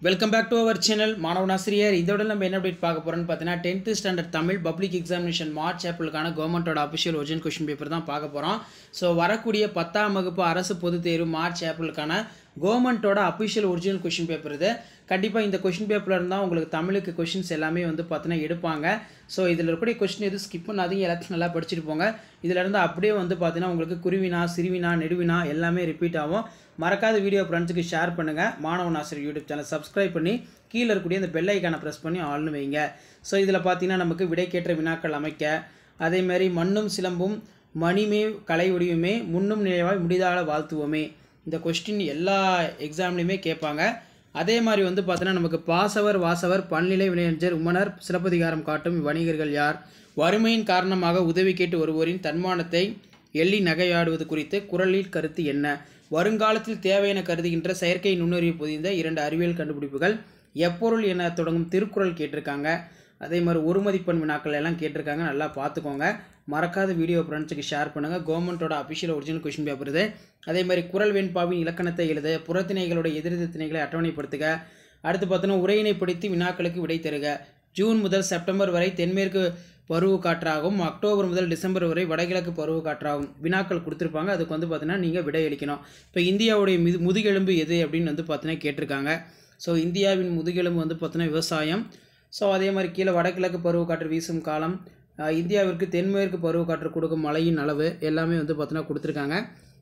Welcome back to our channel மாணவன் ஆசிரியர். இதோட நம்ம என்ன அப்டேட் பார்க்க போகிறோம்னு பார்த்தீங்கன்னா 10th standard Tamil public examination March ஏப்ரலுக்கான கவர்மெண்ட்டோட அஃபிஷியல் ஒரிஜினல் கொஷின் பேப்பர் தான் பார்க்க போகிறோம். ஸோ வரக்கூடிய 10ஆம் வகுப்பு அரசு பொதுத் தேர்வு மார்ச் ஏப்ரலுக்கான கவர்மெண்ட்டோட அஃபிஷியல் ஒரிஜினல் கொஷின் பேப்பர் இது. கண்டிப்பாக இந்த கொஷின் பேப்பரில் இருந்தால் உங்களுக்கு தமிழுக்கு கொஷின்ஸ் எல்லாமே வந்து பார்த்தீங்கன்னா எடுப்பாங்க. ஸோ இதில் இருக்கக்கூடிய கொஷின் எதுவும் ஸ்கிப் பண்ணாதீங்க, எல்லாத்தையும் நல்லா படிச்சுட்டு போங்க. இதில் இருந்து அப்படியே வந்து பார்த்தீங்கன்னா உங்களுக்கு குருவினா சிறுவினா நெடுவினா எல்லாமே ரிப்பீட் ஆகும். மறக்காத வீடியோ ஃப்ரெண்ட்ஸுக்கு ஷேர் பண்ணுங்கள். மாணவன் ஆசிரியர் யூடியூப் சேனல் சப்ஸ்கிரைப் பண்ணி கீழே இருக்கக்கூடிய இந்த பெல் ஐக்கானை ப்ரெஸ் பண்ணி ஆல்னு வைங்க. ஸோ இதில் பார்த்தீங்கன்னா நமக்கு விடைக்கேற்ற வினாக்கள் அமைக்க, அதேமாதிரி மண்ணும் சிலம்பும் மணிமே கலை வடிவுமே முன்னும் நினைவாய் முடிதால வாழ்த்துவோமே, இந்த கொஸ்டின் எல்லா எக்ஸாம்லேயுமே கேட்பாங்க. அதே மாதிரி வந்து பார்த்தீங்கன்னா நமக்கு பாசவர் வாசவர் பல்நிலை வினைஞர் உமனர் சிலப்பதிகாரம் காட்டும் வணிகர்கள் யார், வறுமையின் காரணமாக உதவி கேட்டு வருவோரின் தன்மானத்தை எள்ளி நகையாடுவது குறித்து குறளில் கருத்து என்ன, வருங்காலத்தில் தேவை என கருதுகின்ற செயற்கை நுண்ணறிவு பொதிந்த 2 அறிவியல் கண்டுபிடிப்புகள், எப்பொருள் என தொடங்கும் திருக்குறள் கேட்டிருக்காங்க. அதே மாதிரி ஒரு மதிப்பெண் வினாக்கள் எல்லாம் கேட்டிருக்காங்க, நல்லா பார்த்துக்கோங்க. மறக்காத வீடியோ ஃப்ரெண்ட்ஸுக்கு ஷேர் பண்ணுங்கள். கவர்மெண்ட்டோட அஃபிஷியல் ஒரிஜினல் கொஷின் பேப்பர் இது. அதே மாதிரி குறள் வெண்பாவின் இலக்கணத்தை எழுத, புறத்திணைகளோட எதிரெதிர் திணைகளை அட்டவணைப்படுத்துக, அடுத்து பார்த்தோன்னா உரையினைப்படுத்தி வினாக்களுக்கு விடை தருக. ஜூன் முதல் செப்டம்பர் வரை தென்மேற்கு பருவ காற்றாகவும், அக்டோபர் முதல் டிசம்பர் வரை வடகிழக்கு பருவ காற்றாகும் வினாக்கள் கொடுத்துருப்பாங்க. அதுக்கு வந்து பார்த்தீங்கன்னா நீங்கள் விடை அளிக்கணும். இப்போ இந்தியாவுடைய முதுகெலும்பு எது அப்படின்னு வந்து பார்த்தீங்கன்னா கேட்டிருக்காங்க. ஸோ இந்தியாவின் முதுகெலும்பு வந்து பார்த்தீங்கன்னா விவசாயம். ஸோ அதே மாதிரி கீழே வடகிழக்கு பருவக்காற்று வீசும் காலம், இந்தியாவிற்கு தென்மேற்கு பருவக்காற்று கொடுக்கும் மழையின் அளவு எல்லாமே வந்து பார்த்தீங்கன்னா கொடுத்துருக்காங்க.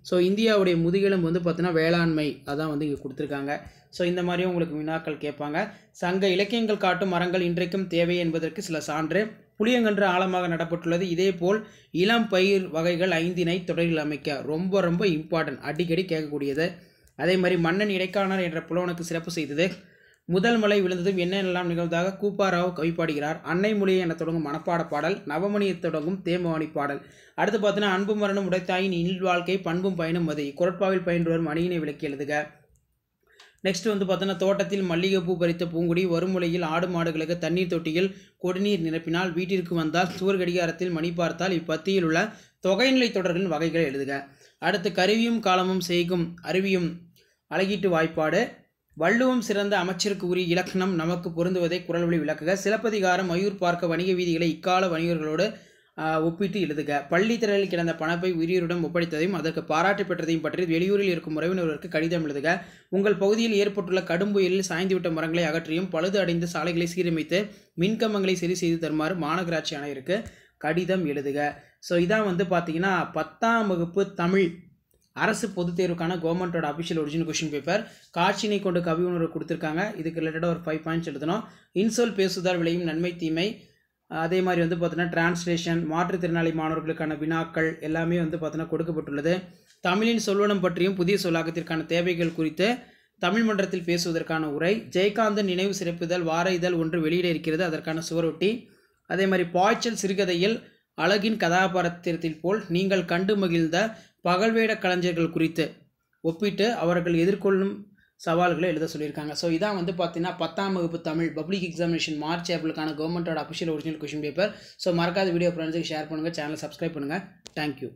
ஸோ இந்தியாவுடைய முதுகெலும்பு வந்து பார்த்தீங்கன்னா வேளாண்மை, அதான் வந்து இங்கே கொடுத்துருக்காங்க. ஸோ இந்த மாதிரியும் உங்களுக்கு வினாக்கள் கேட்பாங்க. சங்க இலக்கியங்கள் காட்டும் மரங்கள் இன்றைக்கும் தேவை என்பதற்கு சில சான்று, புளியங்கன்று ஆழமாக நடப்பட்டுள்ளது. இதேபோல் இளம் பயிர் வகைகள் 5 தொடரில் அமைக்க, ரொம்ப ரொம்ப இம்பார்ட்டன்ட், அடிக்கடி கேட்கக்கூடியது. அதே மாதிரி மன்னன் இடைக்காணர் என்ற புலவனுக்கு சிறப்பு செய்தது, முதல் மலை விழுந்ததும் என்னென்னலாம் நிகழ்ந்ததாக கூப்பாராவ் கவி பாடுகிறார், அன்னை மொழியை என தொடங்கும் மனப்பாட பாடல், நவமணியை தொடங்கும் தேமவாணி பாடல். அடுத்து பார்த்தீங்கன்னா அன்பு மரணம் உடைத்தாயின் இல் வாழ்க்கை பண்பும் பயனும் அது, குரட்பாவில் பயின்று வரும் அணியினை விளக்கி எழுதுக. நெக்ஸ்ட் வந்து பார்த்தோன்னா தோட்டத்தில் மல்லிகைப்பூ பறித்த பூங்குடி, வருமுலையில் ஆடு மாடுகளுக்கு தண்ணீர் தொட்டியில் குடிநீர் நிரப்பினால், வீட்டிற்கு வந்தால் சுவர் கடிகாரத்தில் மணி பார்த்தால், இப்பத்தியில் உள்ள தொகைநிலை தொடர்களின் வகைகளை எழுதுக. அடுத்து கருவியும் காலமும் செய்கும் அருவியும் அழகீட்டு வாய்ப்பாடு, வள்ளுவம் சிறந்த அமைச்சருக்கு உரிய இலக்கணம் நமக்கு பொருந்துவதை குறள் வழி விளக்குக. சிலப்பதிகாரம் மயூர் பார்க்க வணிக வீதிகளை இக்கால வணிகர்களோடு ஒப்பிட்டு எழுதுக. பள்ளி திரையில் கிடந்த பணப்பை உயிரியுடன் ஒப்படைத்ததையும் அதற்கு பாராட்டு பெற்றதையும் பற்றி வெளியூரில் இருக்கும் உறவினர்களுக்கு கடிதம் எழுதுக. உங்கள் பகுதியில் ஏற்பட்டுள்ள கடும் புயலில் சாய்ந்துவிட்ட மரங்களை அகற்றியும் பழுது அடைந்த சாலைகளை சீரமைத்து மின்கம்பங்களை சரி செய்து தருமாறு மாநகராட்சி ஆணையருக்கு கடிதம் எழுதுக. ஸோ இதான் வந்து பார்த்தீங்கன்னா 10ஆம் வகுப்பு தமிழ் அரசு பொதுத் தேர்வுக்கான கவர்மெண்ட்டோட அஃபிஷியல் ஒரிஜினல் கொஷின் பேப்பர். காட்சியினை கொண்டு கவி உணர்வு கொடுத்துருக்காங்க. இதுக்கு ரிலேட்டடாக ஒரு 5 பாயிண்ட்ஸ் எழுதணும். இன்சொல் பேசுதால் விளையும் நன்மை தீமை, அதே மாதிரி வந்து பார்த்தீங்கன்னா டிரான்ஸ்லேஷன், மாற்றுத்திறனாளி மாணவர்களுக்கான வினாக்கள் எல்லாமே வந்து பார்த்தீங்கன்னா கொடுக்கப்பட்டுள்ளது. தமிழின் சொல்வனம் பற்றியும் புதிய சொல்லாக்கத்திற்கான தேவைகள் குறித்து தமிழ் மன்றத்தில் பேசுவதற்கான உரை, ஜெயகாந்தன் நினைவு சிறப்புதல் வார இதழ் ஒன்று வெளியிட இருக்கிறது, அதற்கான சுவரொட்டி. அதே மாதிரி பாய்ச்சல் சிறுகதையில் அழகின் கதாபாத்திரத்தில் போல் நீங்கள் கண்டு மகிழ்ந்த பகல்வேட கலைஞர்கள் குறித்து ஒப்பிட்டு அவர்கள் எதிர்கொள்ளும் சவால்களை எழுத சொல்லியிருக்காங்க. ஸோ இதான் வந்து பார்த்தீங்கன்னா 10ஆம் வகுப்பு தமிழ் பப்ளிக் எக்ஸாமினேஷன் மார்ச் ஏப்ரலுக்கான கவர்மெண்ட்டோட official original question paper. So மறக்காத வீடியோ ஃப்ரெண்ட்ஸுக்கு ஷேர் பண்ணுங்கள், சேனலை சப்ஸ்கிரைப் பண்ணுங்கள். தேங்க்யூ.